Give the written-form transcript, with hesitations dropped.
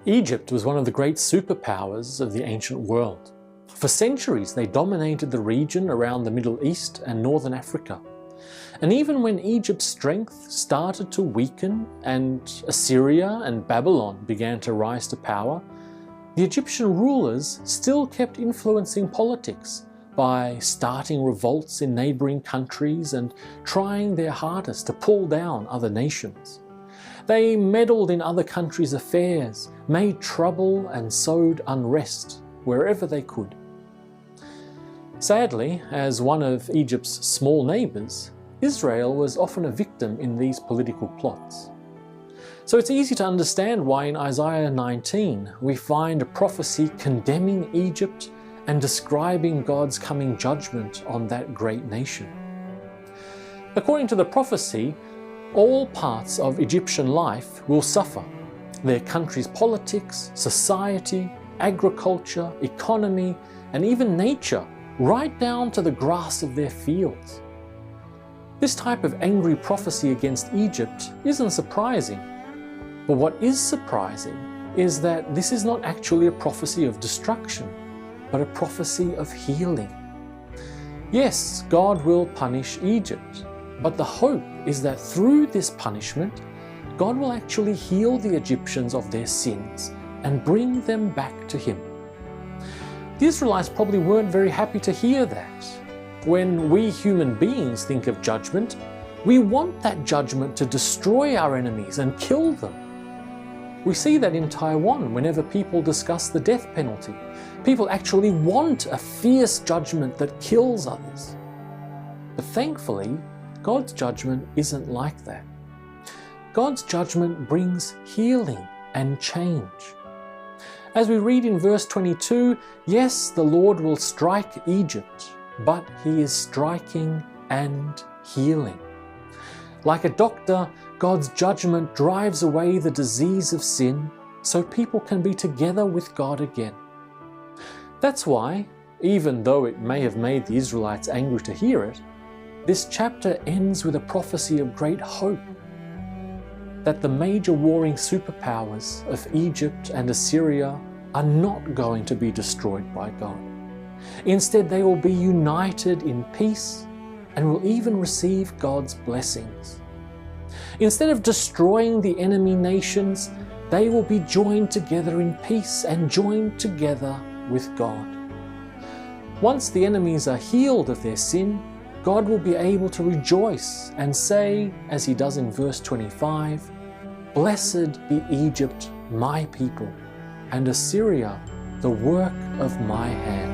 Egypt was one of the great superpowers of the ancient world. For centuries, they dominated the region around the Middle East and Northern Africa. And even when Egypt's strength started to weaken and Assyria and Babylon began to rise to power, the Egyptian rulers still kept influencing politics by starting revolts in neighboring countries and trying their hardest to pull down other nations. They meddled in other countries' affairs, made trouble and sowed unrest wherever they could. Sadly, as one of Egypt's small neighbors, Israel was often a victim in these political plots. So it's easy to understand why in Isaiah 19 we find a prophecy condemning Egypt and describing God's coming judgment on that great nation. According to the prophecy, all parts of Egyptian life will suffer. Their country's politics, society, agriculture, economy, and even nature, right down to the grass of their fields. This type of angry prophecy against Egypt isn't surprising. But what is surprising is that this is not actually a prophecy of destruction, but a prophecy of healing. Yes, God will punish Egypt, but the hope is that through this punishment, God will actually heal the Egyptians of their sins and bring them back to Him. The Israelites probably weren't very happy to hear that. When we human beings think of judgment, we want that judgment to destroy our enemies and kill them. We see that in Taiwan whenever people discuss the death penalty. People actually want a fierce judgment that kills others. But thankfully, God's judgment isn't like that. God's judgment brings healing and change. As we read in verse 22, yes, the Lord will strike Egypt, but He is striking and healing. Like a doctor, God's judgment drives away the disease of sin so people can be together with God again. That's why, even though it may have made the Israelites angry to hear it, this chapter ends with a prophecy of great hope that the major warring superpowers of Egypt and Assyria are not going to be destroyed by God. Instead, they will be united in peace and will even receive God's blessings. Instead of destroying the enemy nations, they will be joined together in peace and joined together with God. Once the enemies are healed of their sin, God will be able to rejoice and say, as He does in verse 25, "Blessed be Egypt, my people, and Assyria, the work of my hand."